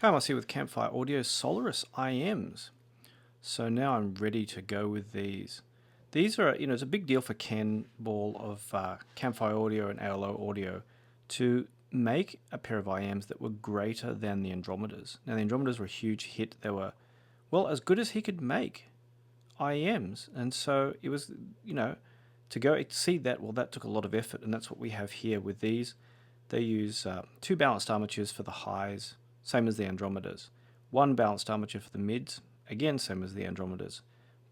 Hi, I'm here with Campfire Audio Solaris IEMs. So now I'm ready to go with these. These are, it's a big deal for Ken Ball of Campfire Audio and ALO Audio to make a pair of IEMs that were greater than the Andromedas. Now, the Andromedas were a huge hit. They were, well, as good as he could make IEMs. And so it was, to go exceed that, well, that took a lot of effort. And that's what we have here with these. They use two balanced armatures for the highs, same as the Andromedas. One balanced armature for the mids, again same as the Andromedas.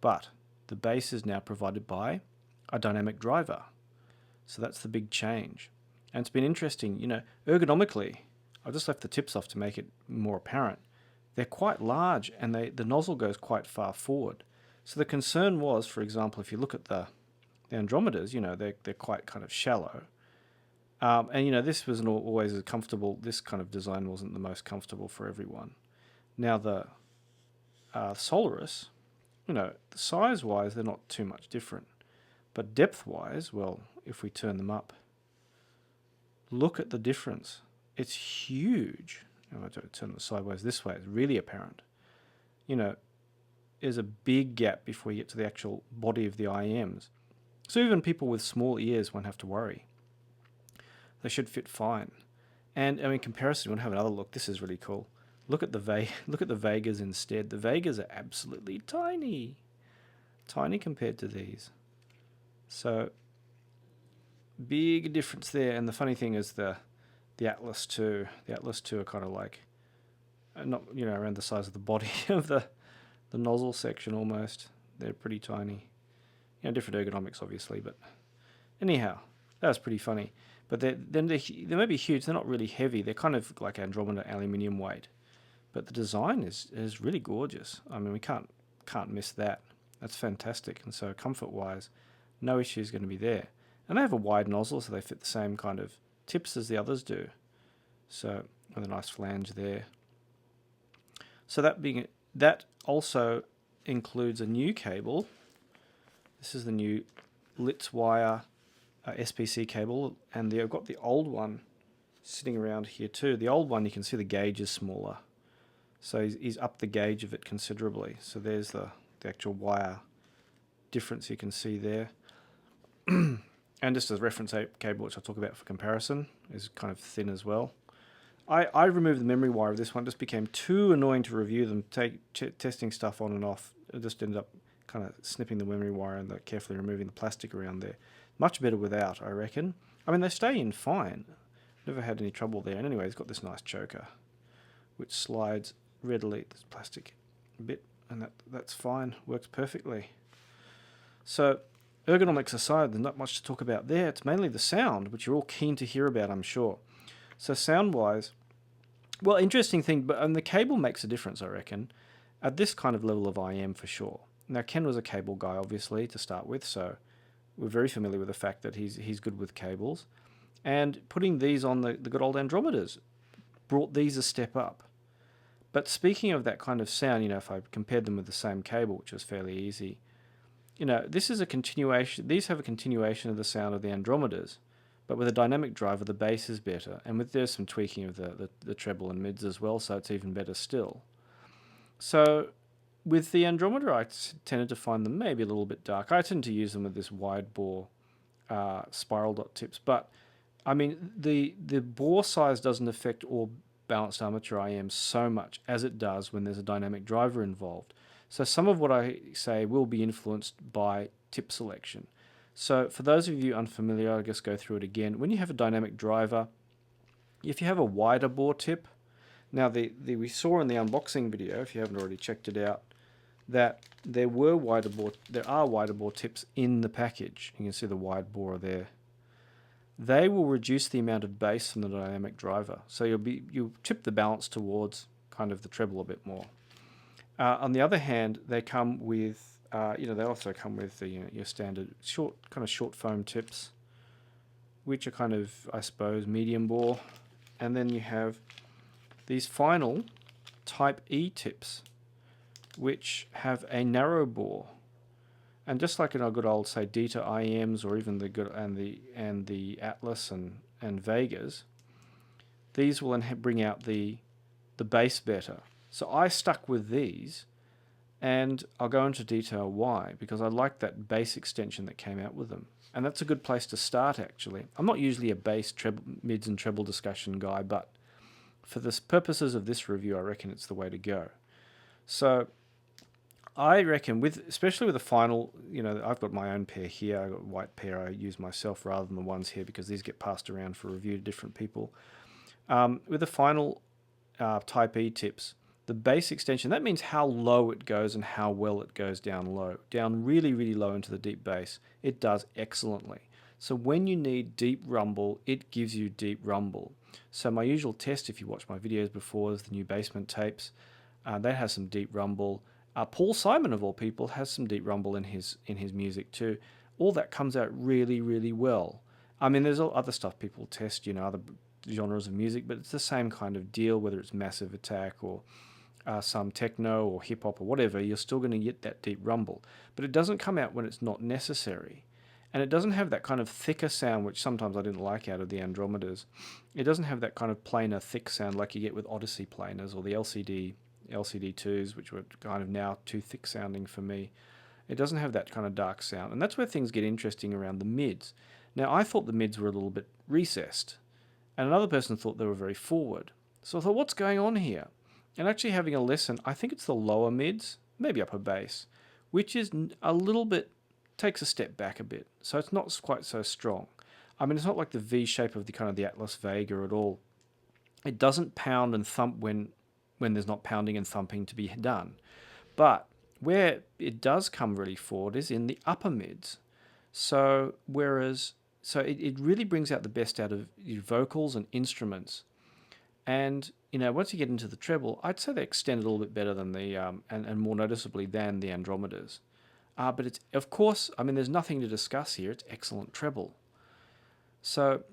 But the bass is now provided by a dynamic driver. So that's the big change. And it's been interesting, ergonomically, I've just left the tips off to make it more apparent. They're quite large and the nozzle goes quite far forward. So the concern was, for example, if you look at the Andromedas, they're quite kind of shallow. And this wasn't always as comfortable. This kind of design wasn't the most comfortable for everyone. Now the Solaris, size-wise, they're not too much different. But depth-wise, well, if we turn them up, look at the difference. It's huge. If I turn them sideways this way, it's really apparent. There's a big gap before you get to the actual body of the IEMs. So even people with small ears won't have to worry. They should fit fine. And in comparison, you want to have another look. This is really cool. Look at the Vegas instead. The Vegas are absolutely tiny. Tiny compared to these. So big difference there. And the funny thing is the Atlas 2. The Atlas 2 are kind of like not around the size of the body of the nozzle section almost. They're pretty tiny. Different ergonomics obviously, but anyhow, that was pretty funny. But they may be huge. They're not really heavy. They're kind of like Andromeda aluminium weight. But the design is really gorgeous. I mean, we can't miss that. That's fantastic. And so comfort-wise, no issue is going to be there. And they have a wide nozzle, so they fit the same kind of tips as the others do. So with a nice flange there. So that also includes a new cable. This is the new Litz wire SPC cable, and I've got the old one sitting around here too. The old one, you can see the gauge is smaller, so he's upped the gauge of it considerably. So there's the actual wire difference you can see there. And just as reference cable, which I'll talk about for comparison, is kind of thin as well. I removed the memory wire of this one. It just became too annoying to review them, testing stuff on and off. I just ended up kind of snipping the memory wire and carefully removing the plastic around there. Much better without, I reckon. I mean, they stay in fine. Never had any trouble there. And anyway, it's got this nice choker, which slides readily. This plastic bit, and that's fine. Works perfectly. So, ergonomics aside, there's not much to talk about there. It's mainly the sound, which you're all keen to hear about, I'm sure. So sound-wise, well, interesting thing, but the cable makes a difference, I reckon, at this kind of level of IEM for sure. Now, Ken was a cable guy, obviously, to start with, so we're very familiar with the fact that he's good with cables. And putting these on the good old Andromedas brought these a step up. But speaking of that kind of sound, if I compared them with the same cable, which was fairly easy, this is a continuation. These have a continuation of the sound of the Andromedas, but with a dynamic driver, the bass is better. And there's some tweaking of the treble and mids as well, so it's even better still. So with the Andromeda, I tended to find them maybe a little bit dark. I tend to use them with this wide bore spiral dot tips, but I mean the bore size doesn't affect all balanced armature IEMs so much as it does when there's a dynamic driver involved. So some of what I say will be influenced by tip selection. So for those of you unfamiliar, I'll just go through it again. When you have a dynamic driver, if you have a wider bore tip, now we saw in the unboxing video, if you haven't already checked it out, that there are wider bore tips in the package. You can see the wide bore there. They will reduce the amount of bass from the dynamic driver, so you'll tip the balance towards kind of the treble a bit more. On the other hand, they come with they also come with your standard short foam tips, which are kind of, I suppose, medium bore, and then you have these final Type E tips, which have a narrow bore, and just like in our good old say Dita IEMs or even the Atlas and Vegas, these will bring out the the bass better. So I stuck with these, and I'll go into detail why, because I like that bass extension that came out with them. And that's a good place to start, actually. I'm not usually a bass, treble, mids and treble discussion guy, but for the purposes of this review, I reckon it's the way to go. So I reckon, especially with the final, I've got my own pair here. I've got a white pair I use myself rather than the ones here because these get passed around for review to different people. With the final Type E tips, the bass extension, that means how low it goes and how well it goes down low. Down really, really low into the deep bass, it does excellently. So when you need deep rumble, it gives you deep rumble. So my usual test, if you watch my videos before, is the new Basement tapes. That has some deep rumble. Paul Simon, of all people, has some deep rumble in his music too. All that comes out really, really well. I mean, there's other stuff people test, other genres of music, but it's the same kind of deal, whether it's Massive Attack or some techno or hip hop or whatever, you're still going to get that deep rumble. But it doesn't come out when it's not necessary. And it doesn't have that kind of thicker sound, which sometimes I didn't like out of the Andromedas. It doesn't have that kind of planar, thick sound like you get with Odyssey planers or the LCD2s, which were kind of now too thick sounding for me. It doesn't have that kind of dark sound. And that's where things get interesting around the mids. Now, I thought the mids were a little bit recessed. And another person thought they were very forward. So I thought, what's going on here? And actually having a listen, I think it's the lower mids, maybe upper bass, which is a little bit, takes a step back a bit. So it's not quite so strong. I mean, it's not like the V shape of the kind of the Atlas Vega at all. It doesn't pound and thump when there's not pounding and thumping to be done. But where it does come really forward is in the upper mids. So it really brings out the best out of your vocals and instruments. And, once you get into the treble, I'd say they extend a little bit better than and more noticeably than the Andromedas. But it's, of course, I mean, there's nothing to discuss here. It's excellent treble. So,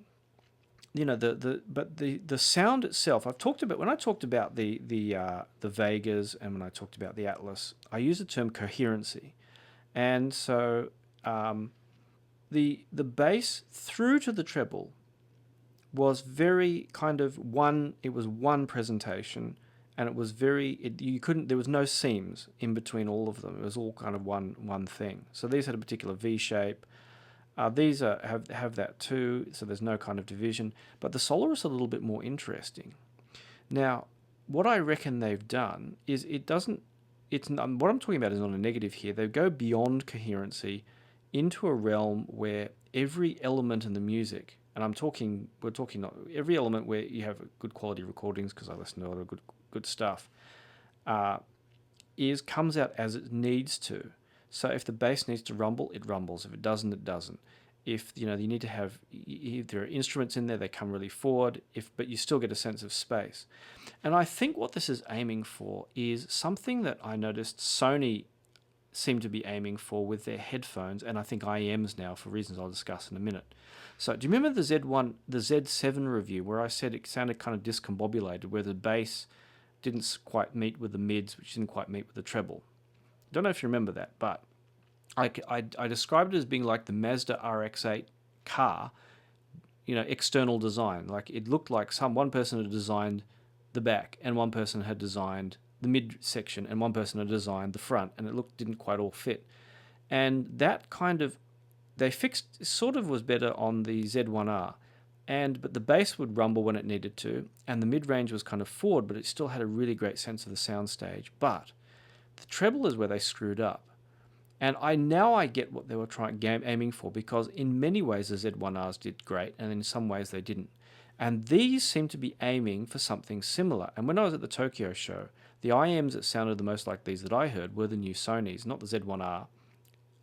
the sound itself, when I talked about the Vegas and when I talked about the Atlas, I used the term coherency. And so, the bass through to the treble was very kind of it was one presentation, and it was there was no seams in between all of them. It was all kind of one thing. So these had a particular V shape. These have that too, so there's no kind of division. But the Solaris are a little bit more interesting. Now, what I reckon they've done is what I'm talking about is not a negative here. They go beyond coherency into a realm where every element in the music, and we're talking not every element where you have good quality recordings, because I listen to a lot of good stuff, comes out as it needs to. So if the bass needs to rumble, it rumbles. If it doesn't, it doesn't. If you need to have, if there are instruments in there, they come really forward. But you still get a sense of space. And I think what this is aiming for is something that I noticed Sony seem to be aiming for with their headphones, and I think IEMs now, for reasons I'll discuss in a minute. So do you remember the Z7 review where I said it sounded kind of discombobulated, where the bass didn't quite meet with the mids, which didn't quite meet with the treble? Don't know if you remember that, but I described it as being like the Mazda RX-8 car, external design. Like it looked like one person had designed the back, and one person had designed the mid section, and one person had designed the front, and it didn't quite all fit. And that kind of, they fixed, sort of was better on the Z1R, but the bass would rumble when it needed to, and the mid-range was kind of forward, but it still had a really great sense of the soundstage. But the treble is where they screwed up. And I get what they were aiming for, because in many ways the Z1Rs did great, and in some ways they didn't. And these seem to be aiming for something similar. And when I was at the Tokyo show, the IEMs that sounded the most like these that I heard were the new Sonys, not the Z1R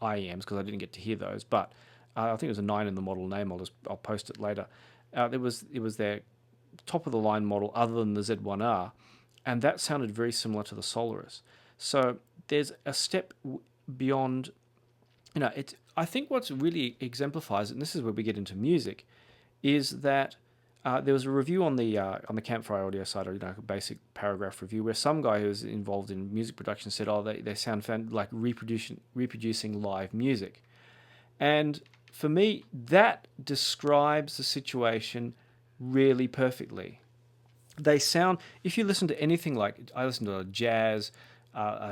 IEMs, because I didn't get to hear those. But I think it was a 9 in the model name. I'll post it later. It was their top of the line model other than the Z1R, and that sounded very similar to the Solaris. So there's a step beyond. I think what's really exemplifies it, and this is where we get into music, is that there was a review on the Campfire audio site, or a basic paragraph review, where some guy who was involved in music production said, they sound like reproducing live music. And for me, that describes the situation really perfectly. they sound, if you listen to anything like, I listen to jazz,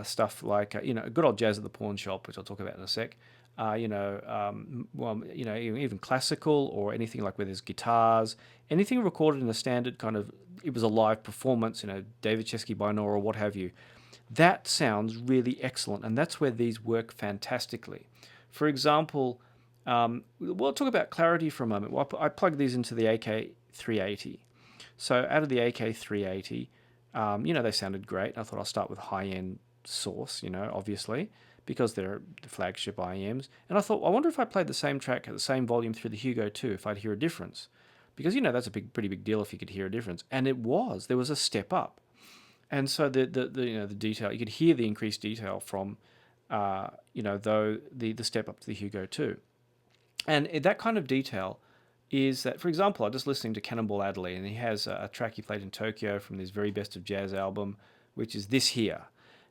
stuff like, good old jazz at the pawn shop, which I'll talk about in a sec. Even classical or anything like where there's guitars, anything recorded in a standard kind of, it was a live performance, David Chesky binaural, what have you. That sounds really excellent, and that's where these work fantastically. For example, we'll talk about clarity for a moment. Well, I plug these into the AK380. So out of the AK380, they sounded great. I thought I'll start with high-end source, obviously, because they're the flagship IEMs. And I thought, I wonder if I played the same track at the same volume through the Hugo 2, if I'd hear a difference. Because, that's a pretty big deal if you could hear a difference. And there was a step up. And so the detail, you could hear the increased detail from, the step up to the Hugo 2. And that kind of detail is that, for example, I'm just listening to Cannonball Adderley, and he has a track he played in Tokyo from his very best of jazz album, which is this here.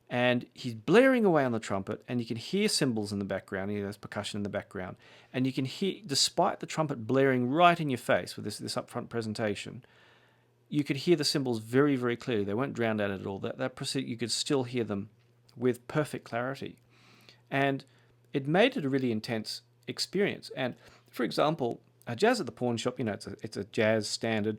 And he's blaring away on the trumpet, and you can hear cymbals in the background. There's percussion in the background. And you can hear, despite the trumpet blaring right in your face with this upfront presentation, you could hear the cymbals very, very clearly. They weren't drowned out at all. You could still hear them with perfect clarity. And it made it a really intense experience. And, for example, a jazz at the pawn shop, it's a jazz standard.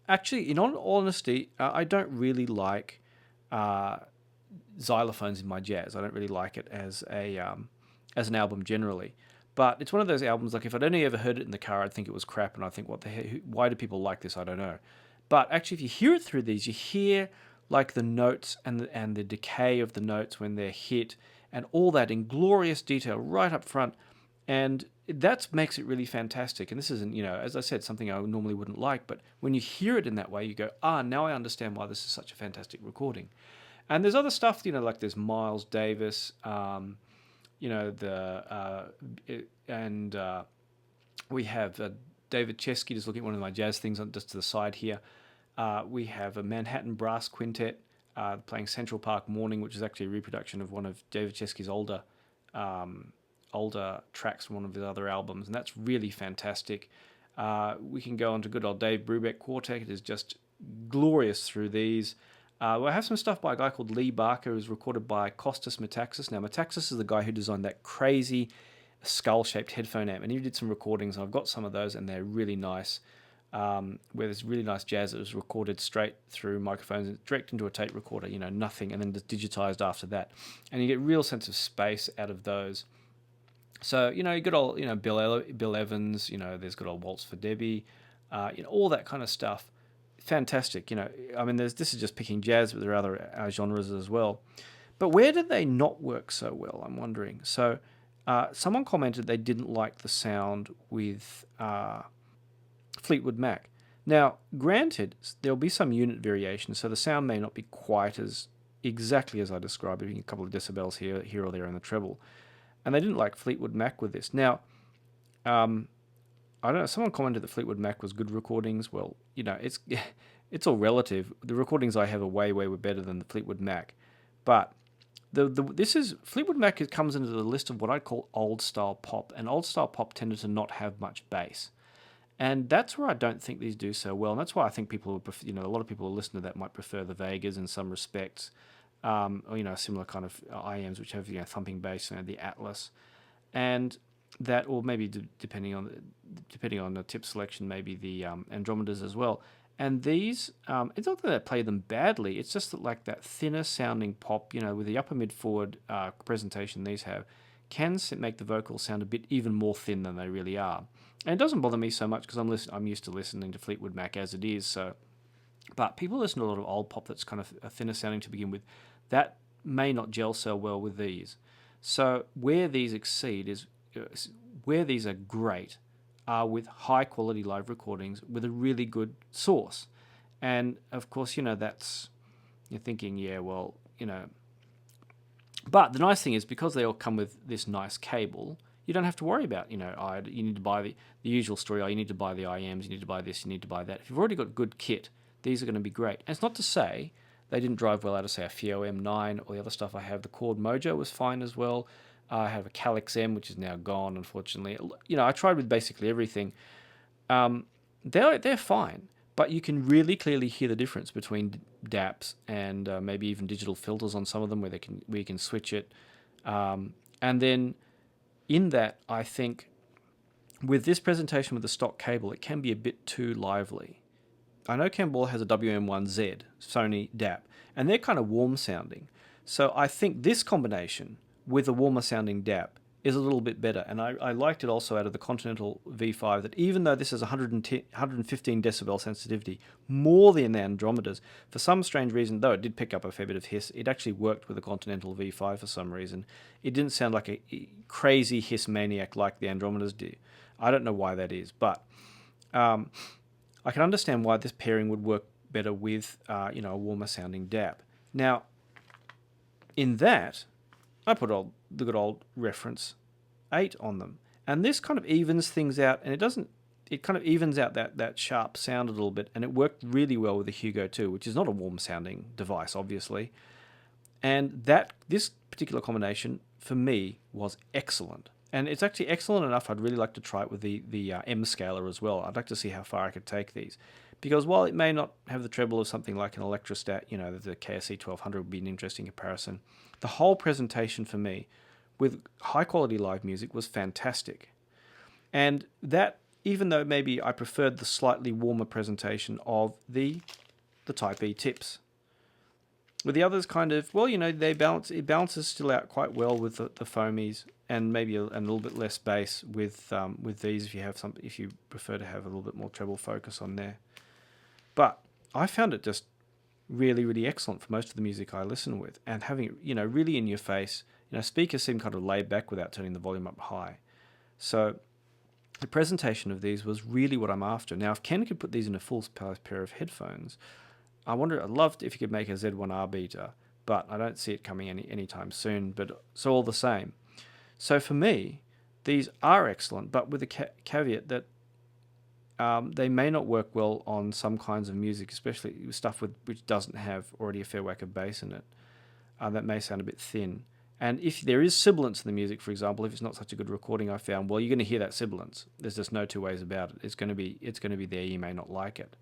Actually, in all honesty, I don't really like xylophones in my jazz. I don't really like it as an album generally. But it's one of those albums, like if I'd only ever heard it in the car, I'd think it was crap, and I think, what the hell, why do people like this? I don't know. But actually, if you hear it through these, you hear like the notes and the decay of the notes when they're hit, and all that in glorious detail right up front. And that makes it really fantastic. And this isn't, as I said, something I normally wouldn't like, but when you hear it in that way, you go, now I understand why this is such a fantastic recording. And there's other stuff, like there's Miles Davis, we have David Chesky, just looking at one of my jazz things just to the side here. We have a Manhattan Brass Quintet playing Central Park Morning, which is actually a reproduction of one of David Chesky's older tracks from one of his other albums, and that's really fantastic. We can go on to good old Dave Brubeck Quartet. It is just glorious through these. I have some stuff by a guy called Lee Barker, who's recorded by Costas Metaxas. Now, Metaxas is the guy who designed that crazy skull-shaped headphone amp, and he did some recordings, and I've got some of those, and they're really nice, where there's really nice jazz that was recorded straight through microphones, direct into a tape recorder, nothing, and then just digitized after that. And you get a real sense of space out of those. So, you got all, Bill Evans, there's good old Waltz for Debbie, all that kind of stuff. Fantastic, this is just picking jazz, but there are other genres as well. But where did they not work so well, I'm wondering? So someone commented they didn't like the sound with Fleetwood Mac. Now, granted, there'll be some unit variation, so the sound may not be quite as exactly as I described it, a couple of decibels here or there in the treble. And they didn't like Fleetwood Mac with this. Now, I don't know, someone commented that Fleetwood Mac was good recordings. Well, it's all relative. The recordings I have are way better than the Fleetwood Mac. But Fleetwood Mac comes into the list of what I call old style pop, and old style pop tended to not have much bass. And that's where I don't think these do so well. And that's why I think people would prefer, a lot of people who listen to that might prefer the Vegas in some respects, or, similar kind of IEMs which have, thumping bass, the Atlas. And that, or maybe depending on the tip selection, maybe the Andromedas as well. And these, it's not that I play them badly. It's just that like that thinner sounding pop, with the upper mid forward presentation these have, can make the vocals sound a bit even more thin than they really are. And it doesn't bother me so much because I'm used to listening to Fleetwood Mac as it is. So, but people listen to a lot of old pop that's kind of a thinner sounding to begin with. That may not gel so well with these. So where these exceed is where these are great are with high quality live recordings with a really good source. And of course, that's, you're thinking, but the nice thing is because they all come with this nice cable, you don't have to worry about, you need to buy the usual story, you need to buy the IEMs, you need to buy this, you need to buy that. If you've already got good kit, these are going to be great. And it's not to say they didn't drive well out of, say, a FIO M9 or the other stuff I have. The Chord Mojo was fine as well. I have a Calix M, which is now gone, unfortunately. I tried with basically everything. They're fine. but you can really clearly hear the difference between DAPs and maybe even digital filters on some of them where you can switch it. And then in that, I think with this presentation with the stock cable, it can be a bit too lively. I know Campfire has a WM1Z Sony DAP, and they're kind of warm sounding. So I think this combination with a warmer sounding DAP is a little bit better. And I liked it also out of the Continental V5 that even though this is 115 decibel sensitivity, more than the Andromedas, for some strange reason, though it did pick up a fair bit of hiss, it actually worked with the Continental V5 for some reason. It didn't sound like a crazy hiss maniac like the Andromedas do. I don't know why that is, but I can understand why this pairing would work better with a warmer sounding DAP. Now, in that, I put the good old reference 8 on them, and this kind of evens things out, and it kind of evens out that sharp sound a little bit, and it worked really well with the Hugo 2, which is not a warm sounding device, obviously. And this particular combination for me was excellent. And it's actually excellent enough, I'd really like to try it with the M scaler as well. I'd like to see how far I could take these. Because while it may not have the treble of something like an Electrostat, the KSE 1200 would be an interesting comparison, the whole presentation for me with high quality live music was fantastic. And that, even though maybe I preferred the slightly warmer presentation of the Type E tips. With the others kind of, it balances still out quite well with the foamies, and maybe a little bit less bass with these if you prefer to have a little bit more treble focus on there. But I found it just really, really excellent for most of the music I listen with, and having it, really in your face. Speakers seem kind of laid back without turning the volume up high. So the presentation of these was really what I'm after. Now, if Ken could put these in a full pair of headphones, I'd love if you could make a Z1R beta, but I don't see it coming anytime soon. But so all the same. So for me, these are excellent, but with the caveat that they may not work well on some kinds of music, especially stuff which doesn't have already a fair whack of bass in it. That may sound a bit thin. And if there is sibilance in the music, for example, if it's not such a good recording, I found, well, you're going to hear that sibilance. There's just no two ways about it. It's going to be there. You may not like it.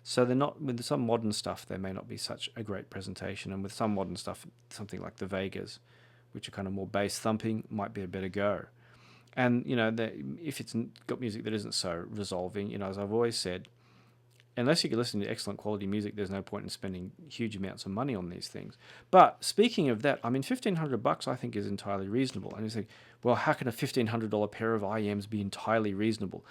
So they're not, with some modern stuff, they may not be such a great presentation. And with some modern stuff, something like the Vegas, which are kind of more bass thumping, might be a better go. And, if it's got music that isn't so resolving, as I've always said, unless you can listen to excellent quality music, there's no point in spending huge amounts of money on these things. But speaking of that, $1,500 I think is entirely reasonable. And you think, well, how can a $1,500 pair of IEMs be entirely reasonable?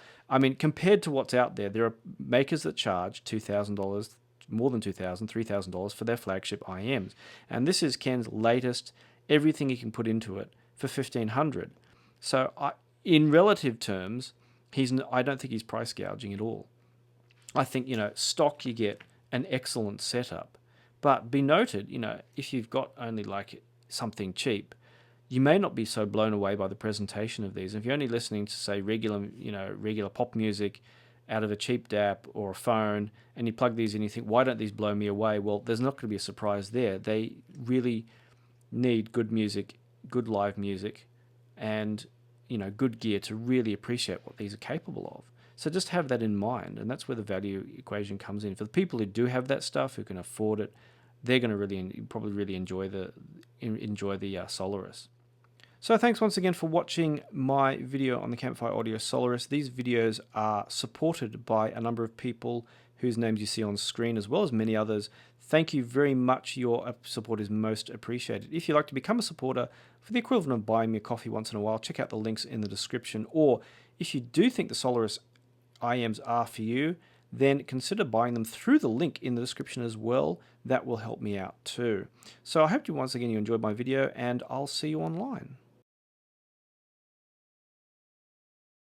Compared to what's out there, there are makers that charge $2,000, more than $2,000, $3,000 for their flagship IEMs. And this is Ken's latest, everything he can put into it for $1,500. So in relative terms, I don't think he's price gouging at all. I think, stock you get an excellent setup. But be noted, if you've got only like something cheap, you may not be so blown away by the presentation of these. If you're only listening to, say, regular pop music out of a cheap DAP or a phone, and you plug these in, you think, why don't these blow me away? Well, there's not going to be a surprise there. They really need good music, good live music, and good gear to really appreciate what these are capable of. So just have that in mind, and that's where the value equation comes in. For the people who do have that stuff, who can afford it, they're going to probably really enjoy the Solaris. So thanks once again for watching my video on the Campfire Audio Solaris. These videos are supported by a number of people whose names you see on screen, as well as many others. Thank you very much. Your support is most appreciated. If you'd like to become a supporter for the equivalent of buying me a coffee once in a while, check out the links in the description. Or if you do think the Solaris IEMs are for you, then consider buying them through the link in the description as well. That will help me out too. So I hope once again you enjoyed my video, and I'll see you online.